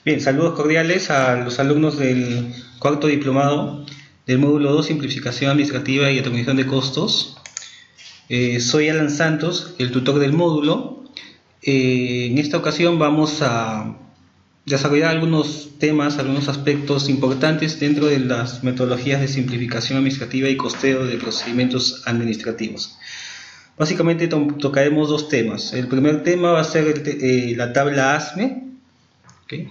Bien, saludos cordiales a los alumnos del cuarto diplomado del módulo 2, Simplificación Administrativa y Determinación de Costos. Soy Alan Santos, el tutor del módulo. En esta ocasión vamos a desarrollar algunos temas, algunos aspectos importantes dentro de las metodologías de simplificación administrativa y costeo de procedimientos administrativos. Básicamente tocaremos dos temas. El primer tema va a ser la tabla ASME, ¿okay?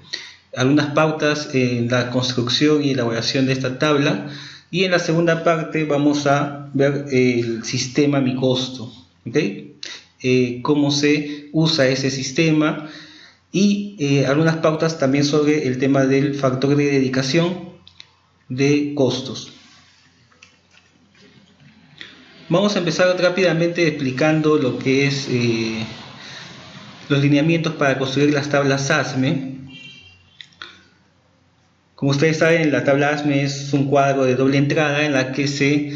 Algunas pautas en la construcción y elaboración de esta tabla, y en la segunda parte vamos a ver el sistema Mi Costo, ¿okay? Cómo se usa ese sistema y algunas pautas también sobre el tema del factor de dedicación de costos. Vamos a empezar rápidamente explicando lo que es los lineamientos para construir las tablas ASME. Como ustedes saben, la tabla ASME es un cuadro de doble entrada en la que se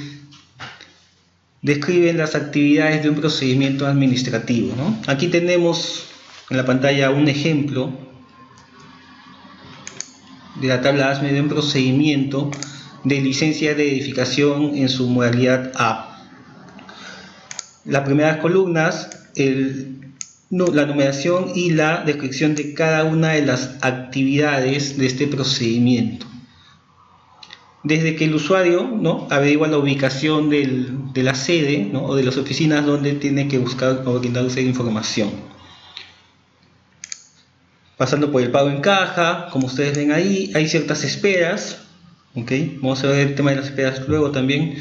describen las actividades de un procedimiento administrativo, ¿no? Aquí tenemos en la pantalla un ejemplo de la tabla ASME de un procedimiento de licencia de edificación en su modalidad A. Las primeras columnas, la numeración y la descripción de cada una de las actividades de este procedimiento. Desde que el usuario, ¿no?, averigua la ubicación de la sede, ¿no?, o de las oficinas donde tiene que buscar o brindarse información. Pasando por el pago en caja, como ustedes ven ahí, hay ciertas esperas, ¿okay? Vamos a ver el tema de las esperas luego también.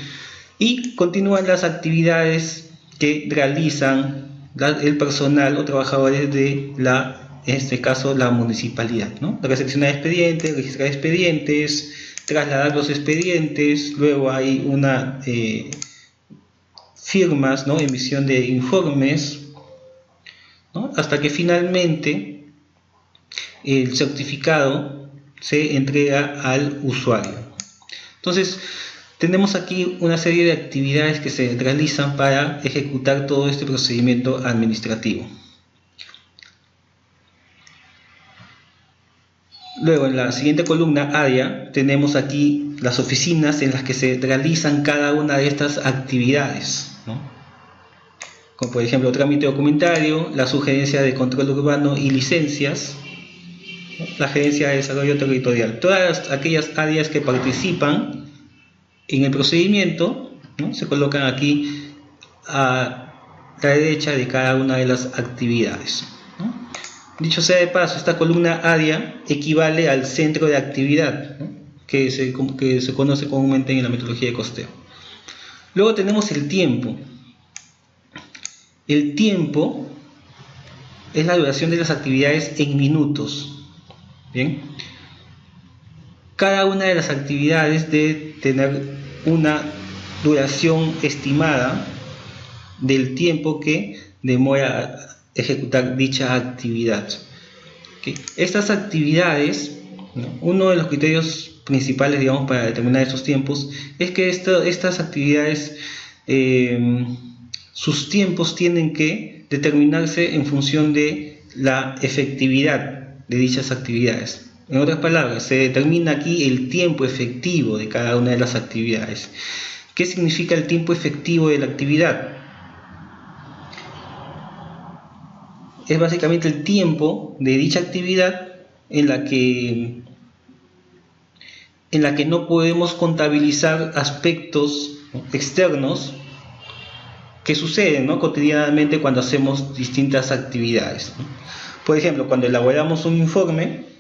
Y continúan las actividades que realizan el personal o trabajadores de en este caso, la municipalidad, ¿no? Recepcionar expedientes, registrar expedientes, trasladar los expedientes, luego hay una firmas, ¿no?, emisión de informes, ¿no?, hasta que finalmente el certificado se entrega al usuario. Entonces, tenemos aquí una serie de actividades que se realizan para ejecutar todo este procedimiento administrativo. Luego, en la siguiente columna, área, tenemos aquí las oficinas en las que se realizan cada una de estas actividades, ¿no?, como por ejemplo trámite documentario, la sugerencia de control urbano y licencias, ¿no?, la gerencia de desarrollo territorial. Todas aquellas áreas que participan en el procedimiento, ¿no?, se colocan aquí a la derecha de cada una de las actividades, ¿no? Dicho sea de paso, esta columna área equivale al centro de actividad, ¿no?, que se conoce comúnmente en la metodología de costeo. Luego tenemos el tiempo. El tiempo es la duración de las actividades en minutos. Bien. Cada una de las actividades debe tener una duración estimada del tiempo que demora ejecutar dicha actividad. ¿Okay? Estas actividades, ¿no?, uno de los criterios principales, digamos, para determinar esos tiempos es que estas actividades, sus tiempos tienen que determinarse en función de la efectividad de dichas actividades. En otras palabras, se determina aquí el tiempo efectivo de cada una de las actividades. ¿Qué significa el tiempo efectivo de la actividad? Es básicamente el tiempo de dicha actividad en la que no podemos contabilizar aspectos externos que suceden, ¿no?, cotidianamente cuando hacemos distintas actividades, ¿no? Por ejemplo, cuando elaboramos un informe,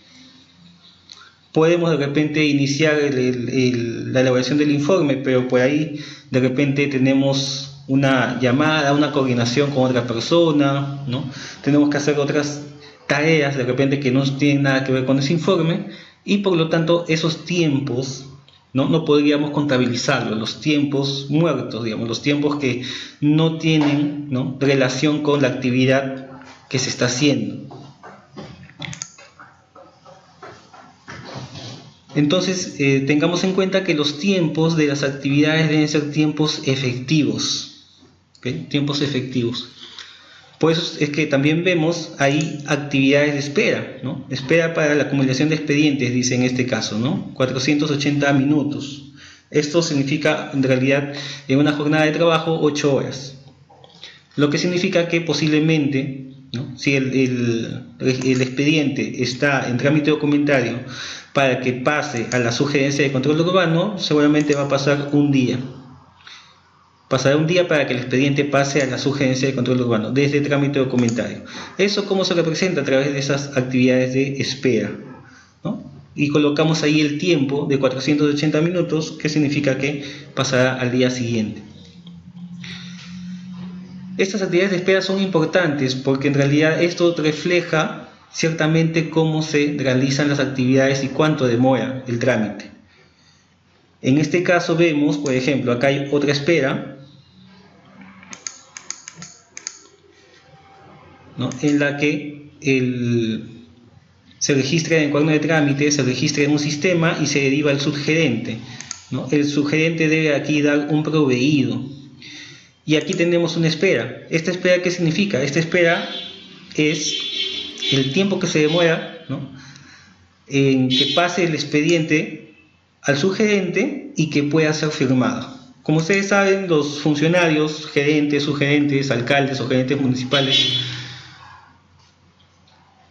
podemos de repente iniciar la elaboración del informe, pero por ahí de repente tenemos una llamada, una coordinación con otra persona, ¿no? Tenemos que hacer otras tareas de repente que no tienen nada que ver con ese informe, y por lo tanto esos tiempos no podríamos contabilizarlos, los tiempos muertos, digamos, los tiempos que no tienen, ¿no?, relación con la actividad que se está haciendo. Entonces, tengamos en cuenta que los tiempos de las actividades deben ser tiempos efectivos, ¿okay? Tiempos efectivos. Por eso es que también vemos ahí actividades de espera, ¿no? Espera para la acumulación de expedientes, dice en este caso, ¿no? 480 minutos. Esto significa, en realidad, en una jornada de trabajo, 8 horas. Lo que significa que posiblemente, ¿no?, si el expediente está en trámite documentario para que pase a la sugerencia de control urbano, seguramente va a pasar un día. Pasará un día para que el expediente pase a la sugerencia de control urbano desde trámite documentario. ¿Eso cómo se representa? A través de esas actividades de espera, ¿no? Y colocamos ahí el tiempo de 480 minutos, que significa que pasará al día siguiente. Estas actividades de espera son importantes porque en realidad esto refleja ciertamente cómo se realizan las actividades y cuánto demora el trámite. En este caso vemos, por ejemplo, acá hay otra espera, ¿no?, en la que se registra en el cuaderno de trámite, se registra en un sistema y se deriva al subgerente, ¿no? El subgerente debe aquí dar un proveído. Y aquí tenemos una espera. ¿Esta espera qué significa? Esta espera es el tiempo que se demora, ¿no?, en que pase el expediente al subgerente y que pueda ser firmado. Como ustedes saben, los funcionarios, gerentes, subgerentes, alcaldes o gerentes municipales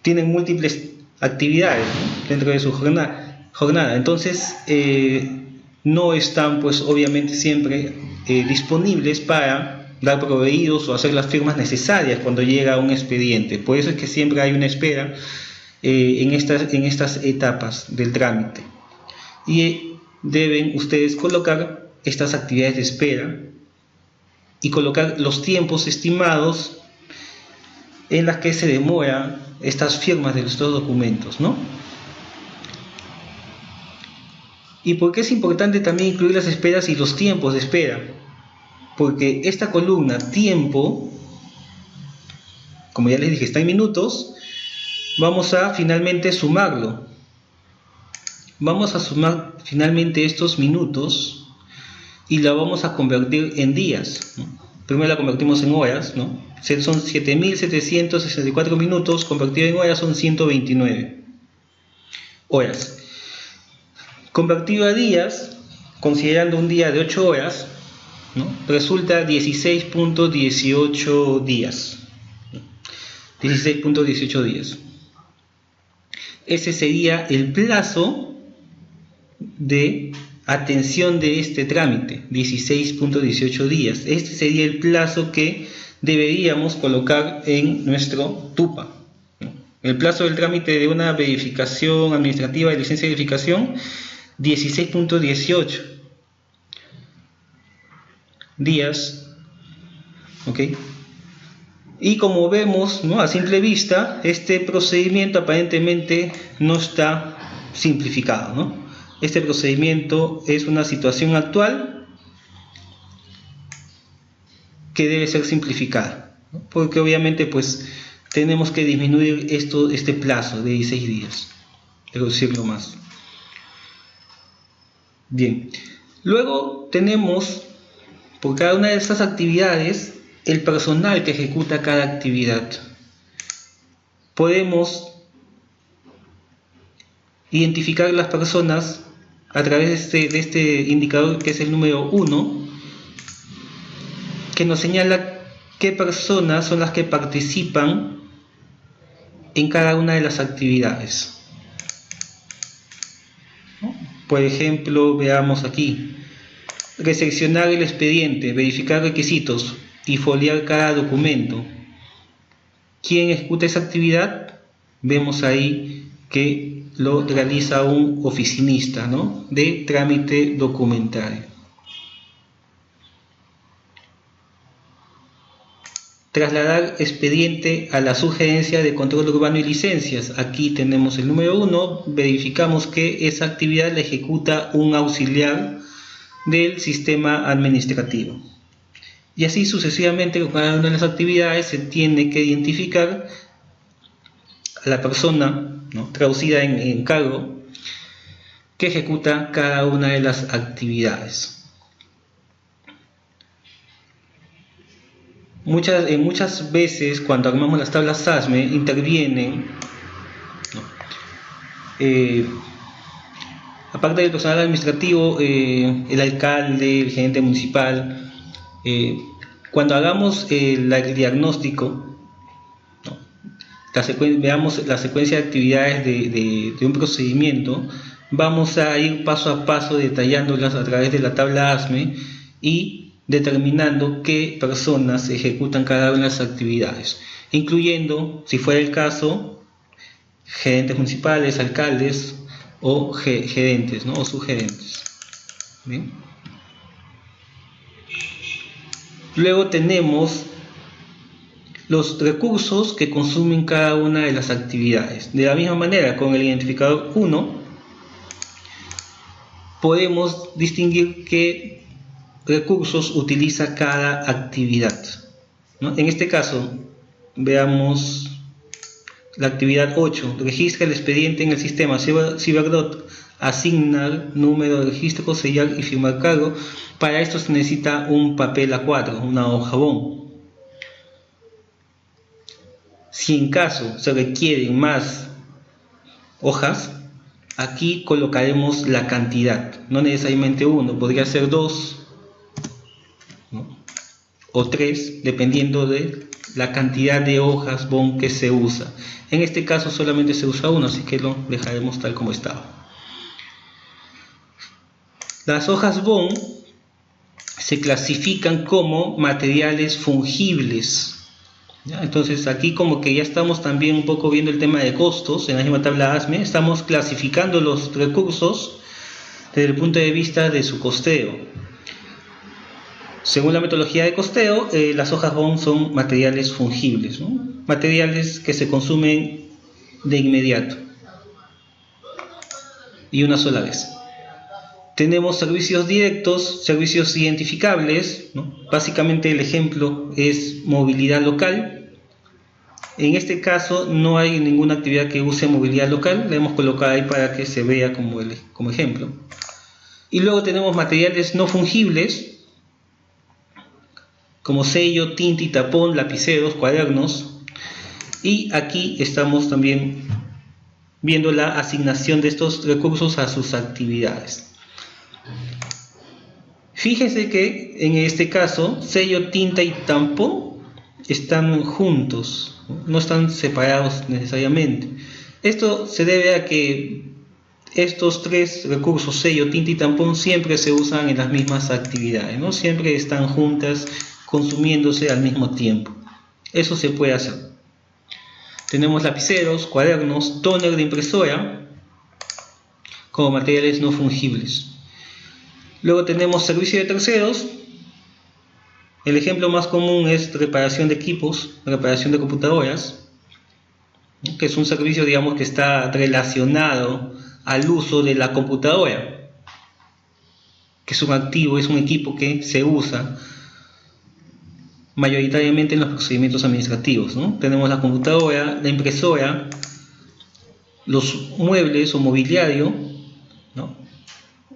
tienen múltiples actividades, ¿no?, dentro de su jornada. Entonces, no están, pues, obviamente siempre disponibles para dar proveídos o hacer las firmas necesarias cuando llega un expediente. Por eso es que siempre hay una espera en estas etapas del trámite. Y deben ustedes colocar estas actividades de espera y colocar los tiempos estimados en las que se demoran estas firmas de estos documentos, ¿no? ¿Y por qué es importante también incluir las esperas y los tiempos de espera? Porque esta columna tiempo, como ya les dije, está en minutos. Vamos a finalmente sumarlo. Vamos a sumar finalmente estos minutos y la vamos a convertir en días, ¿no? Primero la convertimos en horas, ¿no? Son 7.764 minutos, convertido en horas son 129 horas. Convertido a días, considerando un día de 8 horas, ¿no?, resulta 16.18 días. 16.18 días. Ese sería el plazo de atención de este trámite, 16.18 días. Este sería el plazo que deberíamos colocar en nuestro TUPA, ¿no? El plazo del trámite de una verificación administrativa de licencia de verificación, 16.18 días, ¿ok? Y como vemos, ¿no?, a simple vista, este procedimiento aparentemente no está simplificado, ¿no? Este procedimiento es una situación actual que debe ser simplificada, ¿no?, porque obviamente, pues, tenemos que disminuir este plazo de 16 días, reducirlo más. Bien, luego tenemos, por cada una de estas actividades, el personal que ejecuta cada actividad. Podemos identificar las personas a través de este indicador, que es el número 1, que nos señala qué personas son las que participan en cada una de las actividades, ¿no? Por ejemplo, veamos aquí: recepcionar el expediente, verificar requisitos y foliar cada documento. ¿Quién ejecuta esa actividad? Vemos ahí que lo realiza un oficinista, ¿no?, de trámite documentario. Trasladar expediente a la sugerencia de control urbano y licencias. Aquí tenemos el número 1, verificamos que esa actividad la ejecuta un auxiliar del sistema administrativo. Y así sucesivamente, con cada una de las actividades se tiene que identificar a la persona, ¿no?, traducida en cargo, que ejecuta cada una de las actividades. muchas veces cuando armamos las tablas ASME intervienen, ¿no? Aparte del personal administrativo, el alcalde, el gerente municipal. Cuando hagamos el diagnóstico, ¿no? Veamos la secuencia de actividades de un procedimiento, vamos a ir paso a paso detallándolas a través de la tabla ASME y determinando qué personas ejecutan cada una de las actividades, incluyendo, si fuera el caso, gerentes municipales, alcaldes o gerentes, ¿no? O subgerentes. ¿Bien? Luego tenemos los recursos que consumen cada una de las actividades. De la misma manera, con el identificador 1 podemos distinguir qué recursos utiliza cada actividad, ¿no? En este caso, veamos la actividad 8, registra el expediente en el sistema Ciberdot, asignar número de registro, sellar y firmar cargo. Para esto se necesita un papel A4, una hoja BOM. Si en caso se requieren más hojas, aquí colocaremos la cantidad, no necesariamente uno, podría ser 2, ¿no? O 3, dependiendo de la cantidad de hojas BOM que se usa. En este caso solamente se usa uno, así que lo dejaremos tal como estaba. Las hojas BOM se clasifican como materiales fungibles, ¿ya? Entonces aquí como que ya estamos también un poco viendo el tema de costos. En la misma tabla ASME estamos clasificando los recursos desde el punto de vista de su costeo. Según la metodología de costeo, las hojas BOM son materiales fungibles, ¿no? Materiales que se consumen de inmediato y una sola vez. Tenemos servicios directos, servicios identificables, ¿no? Básicamente el ejemplo es movilidad local. En este caso no hay ninguna actividad que use movilidad local, la hemos colocado ahí para que se vea como ejemplo. Y luego tenemos materiales no fungibles, como sello, tinta y tapón, lapiceros, cuadernos. Y aquí estamos también viendo la asignación de estos recursos a sus actividades. Fíjense que en este caso sello, tinta y tampón están juntos, no están separados necesariamente. Esto se debe a que estos tres recursos, sello, tinta y tampón, siempre se usan en las mismas actividades, ¿no? Siempre están juntas, consumiéndose al mismo tiempo. Eso se puede hacer. Tenemos lapiceros, cuadernos, tóner de impresora como materiales no fungibles. Luego tenemos servicio de terceros. El ejemplo más común es reparación de equipos, reparación de computadoras, que es un servicio, digamos, que está relacionado al uso de la computadora, que es un activo, es un equipo que se usa mayoritariamente en los procedimientos administrativos, ¿no? Tenemos la computadora, la impresora, los muebles o mobiliario, ¿no?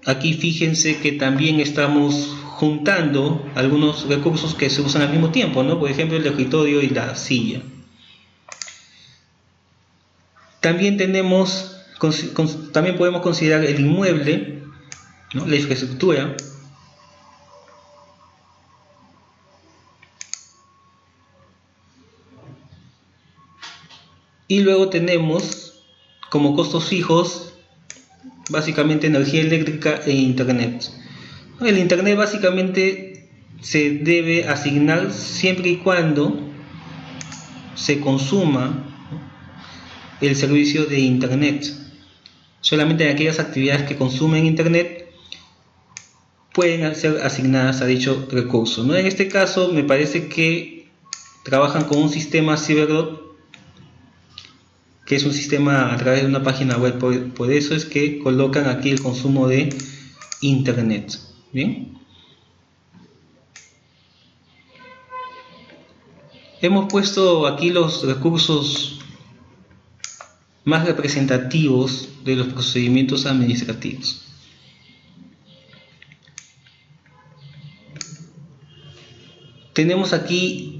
Aquí fíjense que también estamos juntando algunos recursos que se usan al mismo tiempo, ¿no? Por ejemplo, el escritorio y la silla. También podemos considerar el inmueble, ¿no? La infraestructura. Y luego tenemos como costos fijos básicamente energía eléctrica e internet. El internet básicamente se debe asignar siempre y cuando se consuma el servicio de internet. Solamente en aquellas actividades que consumen internet pueden ser asignadas a dicho recurso, ¿no? En este caso me parece que trabajan con un sistema Ciberdot, que es un sistema a través de una página web, por eso es que colocan aquí el consumo de internet. Bien, hemos puesto aquí los recursos más representativos de los procedimientos administrativos. Tenemos aquí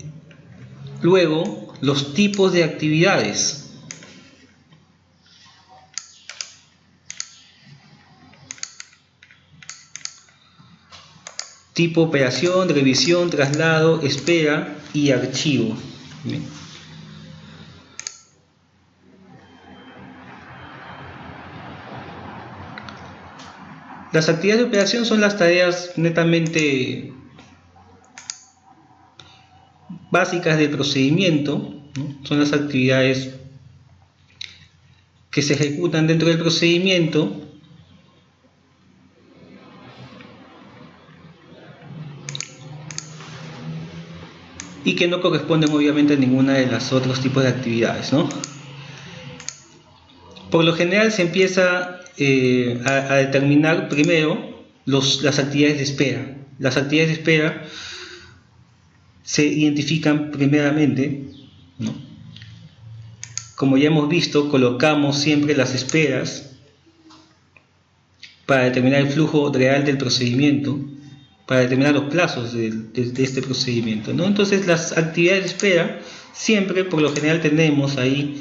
Luego, los tipos de actividades. Tipo operación, revisión, traslado, espera y archivo. Bien. Las actividades de operación son las tareas netamente básicas del procedimiento, ¿no? Son las actividades que se ejecutan dentro del procedimiento y que no corresponden obviamente a ninguna de los otros tipos de actividades, ¿no? Por lo general se empieza a determinar primero las actividades de espera. Las actividades de espera se identifican primeramente, ¿no? Como ya hemos visto, colocamos siempre las esperas para determinar el flujo real del procedimiento, para determinar los plazos de este procedimiento, ¿no? Entonces las actividades de espera, siempre por lo general tenemos ahí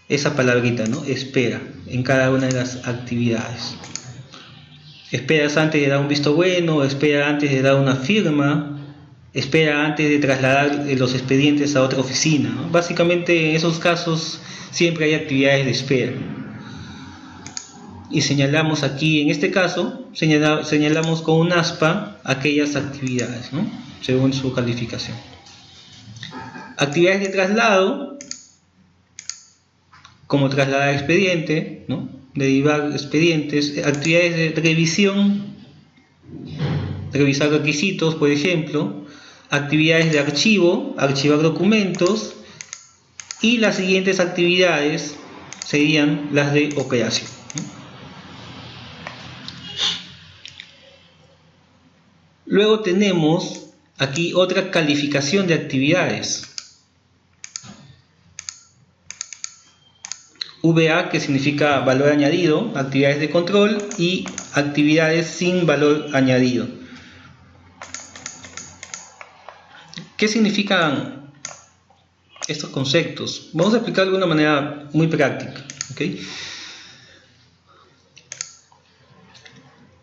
esa palabrita, ¿no? Espera, en cada una de las actividades. Esperas antes de dar un visto bueno, espera antes de dar una firma, espera antes de trasladar los expedientes a otra oficina, ¿no? Básicamente en esos casos siempre hay actividades de espera. Y señalamos aquí, en este caso, señalamos con un aspa aquellas actividades, ¿no? Según su calificación. Actividades de traslado, como trasladar expediente, ¿no? Derivar expedientes. Actividades de revisión, revisar requisitos, por ejemplo. Actividades de archivo, archivar documentos. Y las siguientes actividades serían las de operación, ¿no? Luego tenemos aquí otra calificación de actividades. VA, que significa valor añadido, actividades de control, y actividades sin valor añadido. ¿Qué significan estos conceptos? Vamos a explicarlo de una manera muy práctica, ¿okay?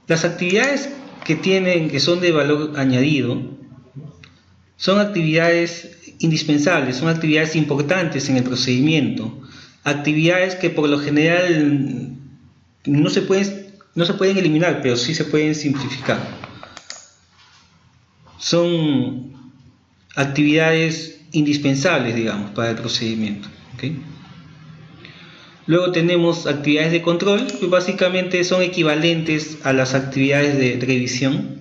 Las actividades que son de valor añadido son actividades indispensables, son actividades importantes en el procedimiento, actividades que por lo general no se pueden eliminar, pero sí se pueden simplificar. Son actividades indispensables, digamos, para el procedimiento, ¿okay? Luego tenemos actividades de control, que básicamente son equivalentes a las actividades de revisión.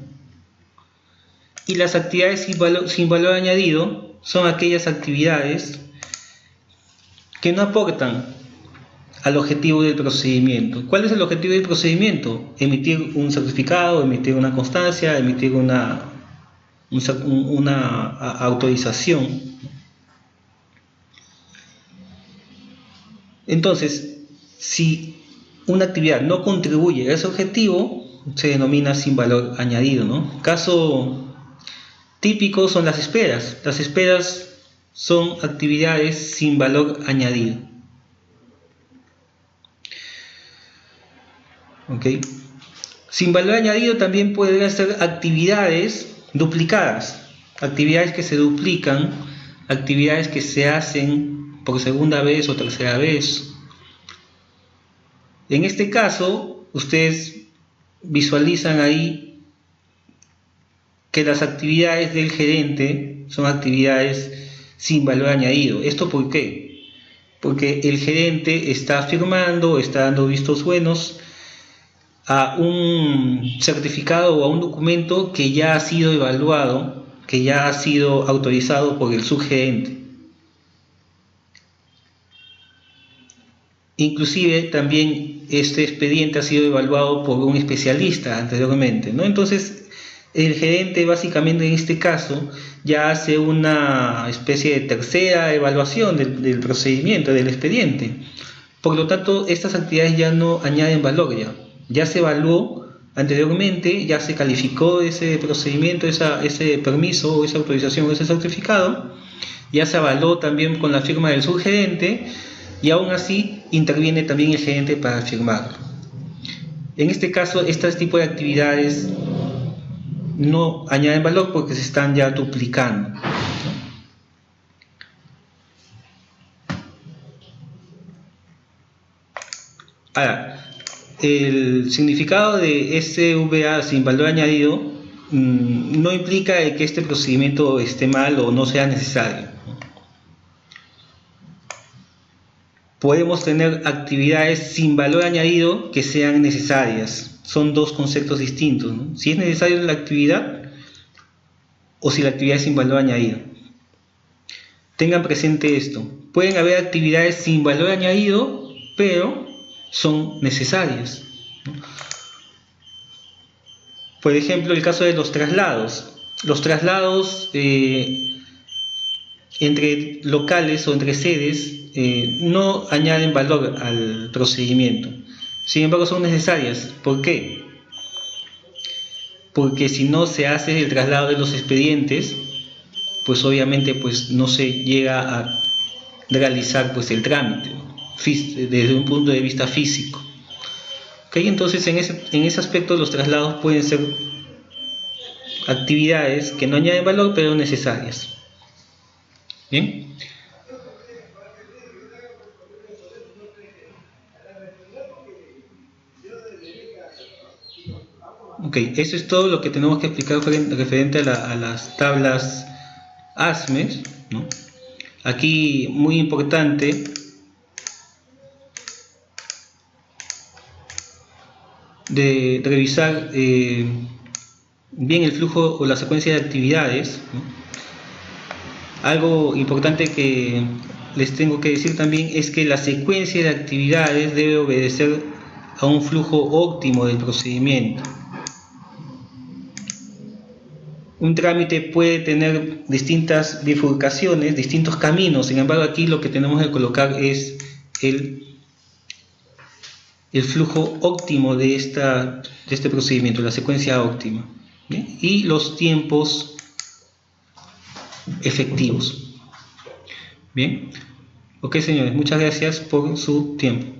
Y las actividades sin valor añadido son aquellas actividades que no aportan al objetivo del procedimiento. ¿Cuál es el objetivo del procedimiento? Emitir un certificado, emitir una constancia, emitir una autorización. Entonces, si una actividad no contribuye a ese objetivo, se denomina sin valor añadido, ¿no? Caso típico son las esperas. Las esperas son actividades sin valor añadido. ¿Okay? Sin valor añadido también pueden ser actividades duplicadas, actividades que se duplican, actividades que se hacen por segunda vez o tercera vez. En este caso, ustedes visualizan ahí que las actividades del gerente son actividades sin valor añadido. ¿Esto por qué? Porque el gerente está firmando, está dando vistos buenos a un certificado o a un documento que ya ha sido evaluado, que ya ha sido autorizado por el subgerente. Inclusive también este expediente ha sido evaluado por un especialista anteriormente, ¿no? Entonces el gerente básicamente en este caso ya hace una especie de tercera evaluación del procedimiento, del expediente. Por lo tanto, estas actividades ya no añaden valor, ya se evaluó anteriormente, ya se calificó ese procedimiento, ese permiso, o esa autorización o ese certificado, ya se avaló también con la firma del subgerente y aún así interviene también el gerente para firmarlo. En este caso, este tipo de actividades no añaden valor porque se están ya duplicando. Ahora, el significado de SVA sin valor añadido no implica que este procedimiento esté mal o no sea necesario. Podemos tener actividades sin valor añadido que sean necesarias. Son dos conceptos distintos, ¿no? Si es necesaria la actividad o si la actividad es sin valor añadido. Tengan presente esto. Pueden haber actividades sin valor añadido, pero son necesarias. Por ejemplo, el caso de los traslados. Los traslados entre locales o entre sedes no añaden valor al procedimiento. Sin embargo, son necesarias. ¿Por qué? Porque si no se hace el traslado de los expedientes, pues obviamente pues no se llega a realizar pues el trámite desde un punto de vista físico. ¿Okay? Entonces en ese aspecto los traslados pueden ser actividades que no añaden valor pero necesarias. Bien. Ok, eso es todo lo que tenemos que explicar referente a las tablas ASME, ¿no? Aquí muy importante de revisar bien el flujo o la secuencia de actividades, ¿no? Algo importante que les tengo que decir también es que la secuencia de actividades debe obedecer a un flujo óptimo del procedimiento. Un trámite puede tener distintas bifurcaciones, distintos caminos, sin embargo aquí lo que tenemos que colocar es el flujo óptimo de este procedimiento, la secuencia óptima, ¿bien? Y los tiempos efectivos. Bien, ok señores, muchas gracias por su tiempo.